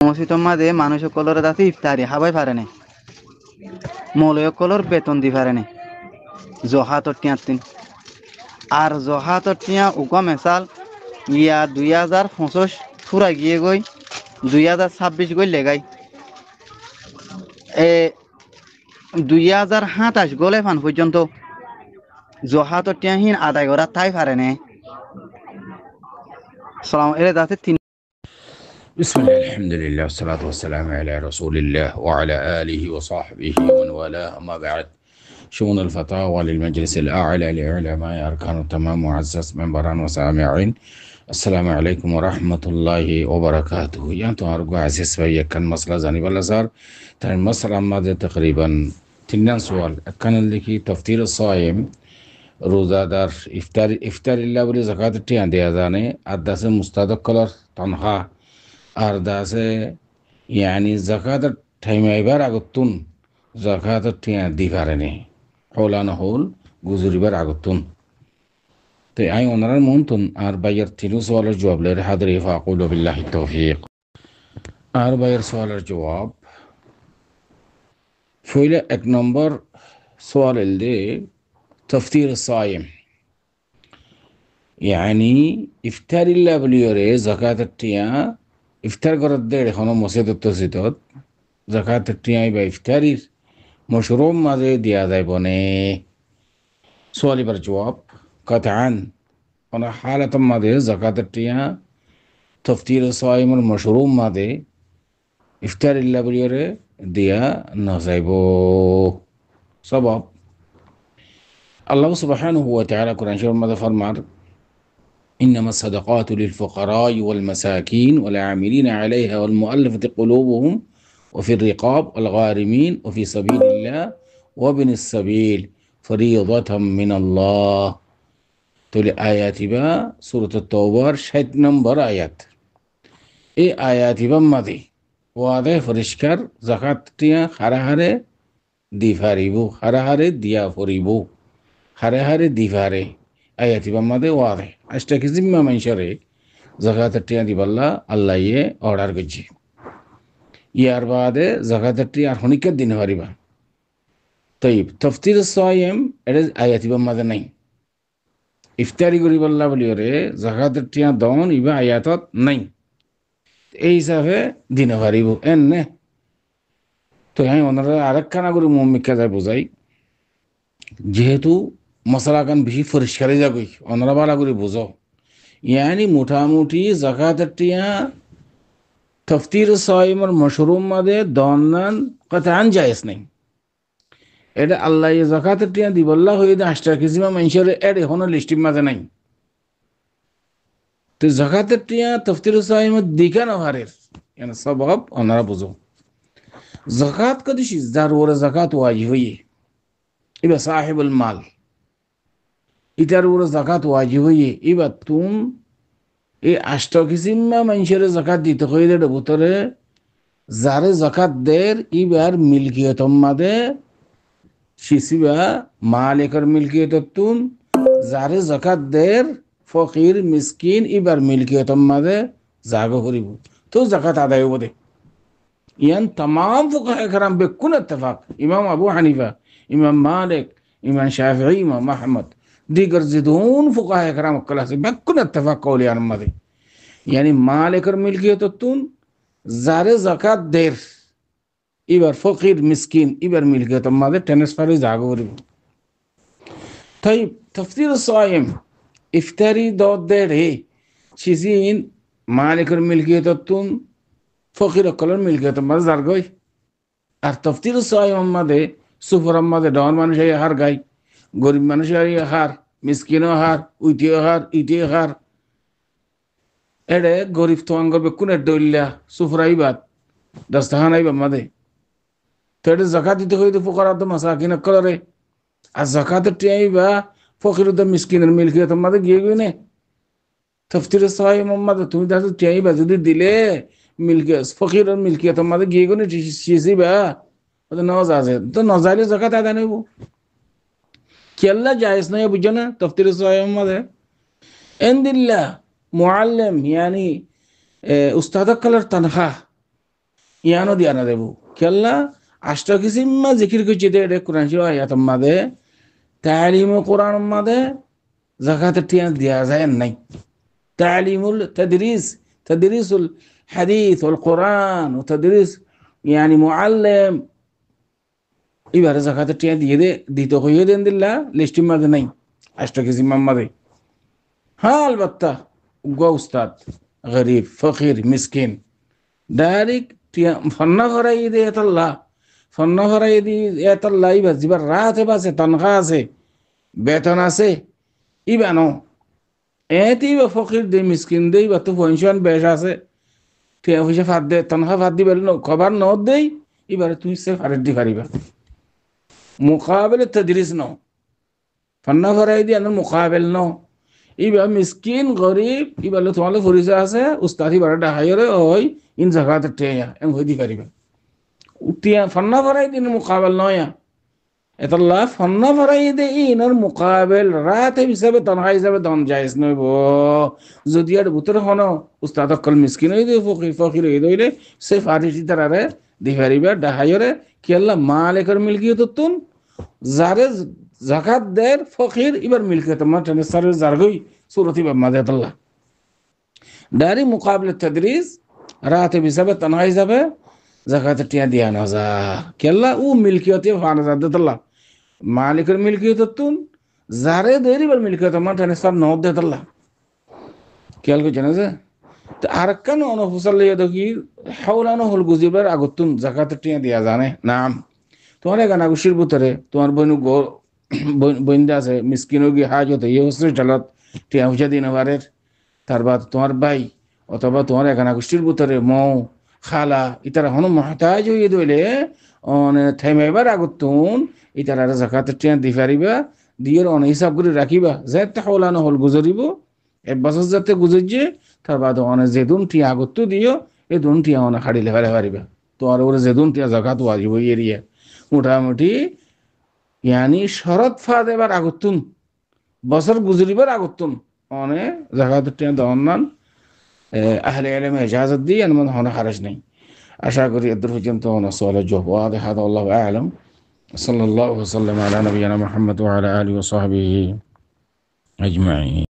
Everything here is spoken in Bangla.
মসজিদ মাঝে মানুষ কলর দাসি ইফতারি হাবাই পারে না মৌলয় কলর বেতন দি পারে না জহাত টিয়াতিন আর জহাত টিয়া উকা মেসাল ইয়া 2025 ফুরা গিয়ে গই 2026 গই লেগাই এ 2027 গলে ফান পর্যন্ত জহাত টিয়াহীন আদায় করা তাই পারে না সালাম এর দাসে তিন بسم الله الحمد لله والصلاة والسلام على رسول الله وعلى آله وصحبه ومن والاه أما بعد شؤون الفتاوى للمجلس الأعلى لعلماء أركان التمام معزز منبران وسامعين السلام عليكم ورحمة الله وبركاته يعني أرجو عزيز في كان مسألة زاني ولا صار تاني مسألة ماذا تقريبا تنين سؤال كان اللي كي تفطير الصائم روزادار إفطار الله بلي زكاة تيان دي أذاني أداس مستدق كلر تنها আর দাসে ইয়ানি জাকাতের টাইমে এবার আগতুন জাকাতের টিয়া দি পারেনি হলানো হল গুজরিবার আগতুন তো আই ওনার মন্তন আর বাইয়ের তিনু সওয়ালের জবাব লের হাদরি ফাকুলু বিল্লাহি তৌফিক আর বাইয়ের সওয়ালের জবাব ফইলে এক নম্বর সওয়াল এলদে তফতির সাইম ইয়ানি ইফতারিল্লাহ বলিওরে জাকাতের টিয়া ইফতার করার দেড় এখনো মসজিদ তসজিদত জাকাতের টিয়াই বা ইফতারির মশরুম মাঝে দিয়া যায় বনে সোয়ালিবার জবাব কাতান কোন হালত মাঝে জাকাতের টিয়া তফতির সাইমর মশরুম মাঝে ইফতার ইল্লা বলিয়রে দিয়া না যাইব সবাব আল্লাহ সুবহানাহু ওয়া তাআলা কোরআন শরীফের মধ্যে ফরমান إنما الصدقات للفقراء والمساكين والعاملين عليها والمؤلفة قلوبهم وفي الرقاب والغارمين وفي سبيل الله وابن السبيل فريضة من الله تولي آيات با سورة التوبة 60 نمبر آيات آيات با ماذي واضح فرشكر زكاة تيا خرهره ديفاريبو خرهره ديافوريبو خرهره ديفاري আয়াতি বাম্মাদে ওয়াদে আজটাকে জিম্মা মাইশারে জাকাতের টিয়া দিবাল্লা আল্লাহ ইয়ে অর্ডার করছি ইয়ার বাদে জাকাতের টিয়া আর হনিকের দিনে পারিবা তৈব তফতির সাইম এটা আয়াতি বাম্মাদে নাই ইফতারি করিবাল্লা বলি ওরে জাকাতের টিয়া দন ইবা আয়াতত নাই এই হিসাবে দিনে পারিব এনে তো আমি ওনারা আরেকখানা করে মম্মিকা যায় বোঝাই যেহেতু মশলা কান বেশি পরিষ্কারে যাবই অনরা বালা করে বুঝো ইয়ানি মোটামুটি জাকাতের টিয়া তফতির সাইমর মশরুম মাদে দনান কাতান জায়েজ নাই এটা আল্লাহ জাকাতের টিয়া দিবল্লা হয়ে দে 8 কেজি মানুষের এড এখনো লিস্টির মাঝে নাই তো জাকাতের টিয়া তফতির সাইমর দিকা না হারের মানে সবব অনরা বুঝো জাকাত কদিস যার ওরে জাকাত ওয়াজিব হয়ে ইবা সাহিবুল মাল ইটার উপরে জাকাত ওয়াজিব হয়ে এবার তুম এই 8 কিসিমা মানুষের জাকাত দিতে হইলে ভিতরে যারে জাকাত দের ইবার মিলকিয়ত মাদে শিশিবা মালিকের মিলকিয়ত তুন যারে জাকাত দের ফকির মিসকিন ইবার মিলকিয়ত মাদে জাগ করিব তো জাকাত আদায় হবো দে ইয়ান तमाम ফুকাহা کرام বেকুন ইত্তেফাক ইমাম আবু হানিফা ইমাম মালিক ইমাম শাফিঈ ইমাম আহমদ ديگر زدون فقهاء کرام کلاس بكون اتفاق قولي عن ماضي يعني مالك الملكية التون زار زكاة دير إبر فقير مسكين إبر ملكية ماضي تنسفر زاغوري طيب تفسير الصائم إفتاري دود دير هي چیزين مالك الملكية التون فقير كل الملكية ماضي زارغوي আর তফতির الصائم ماضي سفر ماضي دون মানুষ হার গায় গরিব মানুষের হার মিসকিনও হার উইটিও হার ইটিও হার এডে গরিব তো আঙ্গ বেকুনের দইল্লা সুফরাইবাদ দস্তাহানাইবা মাদে তো এটা জাকাত দিতে হইতে ফুকারাত মাসাকিন কলরে আর জাকাতের টিয়াইবা ফকিরুদ মিসকিনের মিলকিয়ত মাদে গিয়ে গিয়ে তফতির সাহাই মোহাম্মদ তুমি তাহলে টিয়াইবা যদি দিলে মিলকিয়ত ফকিরের মিলকিয়ত মাদে গিয়ে গিয়ে চিসিবা ওদের নজ আছে তো নজাইলে জাকাত আদায় নেব كلا جائز नहीं है बुझना तफ्तीर साहिब में एंदिल्ला मुअल्लिम यानी उस्ताद कलर तनखा ইয়ানো দিয়া না দেবো কেল্লা আষ্ট কিসিম্মা জিকির করছি দে কোরআন ছিল আয়াত মাদে তালিম কোরআন মাদে জাকাতের টিয়া দেওয়া যায় নাই তালিমুল তদরিসুল হাদিস ওয়াল কোরআন ও তদরিস يعني معلم এবারে জাকাতের টিয়া দিয়ে দে দিতে হইয়ে দেন দিল্লা লিস্টির মাঝে নাই আষ্ট কিসিম্মা মাদে হ্যাঁ আলবাত্তা উগা উস্তাদ গরিব ফকির মিসকিন ডাইরেক্ট ফন্না ভরাই দিয়ে এতাল্লাহ ফন্না ভরাই দিয়ে এতাল্লাহ ইবার যিবার রাত আছে তনখা আছে বেতন আছে ইবানো এতেই বা ফকির দে মিসকিন দেই বা তো পয়সন বেশ আছে টিয়া পয়সা ফাঁদ দে তনখা ফাঁদ দিবে খবর ন দেই এবারে তুই সে ফারের দি পারিবা মুকাবেলে তদরিস ন ফন্না ভরাই দিয়ে মুকাবেল ন ইবা মিসকিন গরিব ইবালে তোমালে পরিচয় আছে উস্তাদি বারে ডাহাইরে ওই ইন জাকাতের টিয়া এম হই দি পারিবা টিয়া ফন্না ভরাই দিন মুকাবেল নয়া এতাল্লাহ ফন্না ভরাই দে ইনার মুকাবেল রাত হিসাবে তনহা হিসাবে দন জায়েজ নইব যদি আর ভিতরে হন উস্তাদ অকল মিসকিন হই দে ফকির হই দইলে সে ফারিসি তারারে দি পারিবা ডাহাইরে কি আল্লাহ মালিকের মিলকিয়ত তুন যারে জাকাত দের ফকির ইবার মিলকিয়ত মা ট্রান্সফারের জারগই সুরতি বা মাদাতাল্লাহ দারি মুকাবলে তদরিস রাত হিসাবে তনহা হিসাবে জাকাতের টিয়া দিয়া না যা কেল্লা ও মিলকিয়তে ফানা জাদাতাল্লাহ মালিকের মিলকিয়ত তুন যারে দেরি বার মিলকিয়ত মা ট্রান্সফার ন দেতাল্লাহ খেয়াল করছেন যে আর কেন অনফুসাল্লিয়া দেখি হাওলানো হল গুজিবার আগতুন জাকাতের টিয়া দিয়া জানে নাম তোমার এখানে আগুশির ভিতরে তোমার বইন্দা আছে মিসকিন গিয়ে হাজত এই হসপিটালত টিয়া পয়সা দিন বারের তারপর তোমার ভাই অথবা তোমার এখানে গোষ্ঠীর ভিতরে মৌ খালা ইতারা হন মহতাজ হইয়ে দইলে থেমেবার আগতুন ইতারা জাকাতের টিয়া দি পারিবা দিয়ে অন হিসাব করে রাখিবা যাতে হাওলানো হল গুজরিব এক বছর যাতে গুজরিছে তার বাদ অনেক যেদুন টিয়া আগত্তু দিও এ দুন টিয়া অনেক হাড়িলে ফেলে পারিবা তোমার ওরে যেদুন টিয়া জাকাত ওয়াজিব এরিয়া মোটামুটি ইয়ানি শরৎ ফাদ এবার আগতুন বছর গুজরিবার আগতুন অনে জাকাতের টিয়া দন্নান আহলে ইলমে ইজাজত দিয়ে এর মধ্যে হনে খারাজ নেই আশা করি এদুর পর্যন্ত অনা সুয়ালের জবাব ওয়াদিহ হাদা আল্লাহু আ'লাম সাল্লাল্লাহু ওয়া সাল্লাম আলা নবিয়িনা মুহাম্মদ ওয়া আলা আলিহি ওয়া সাহবিহি আজমাইন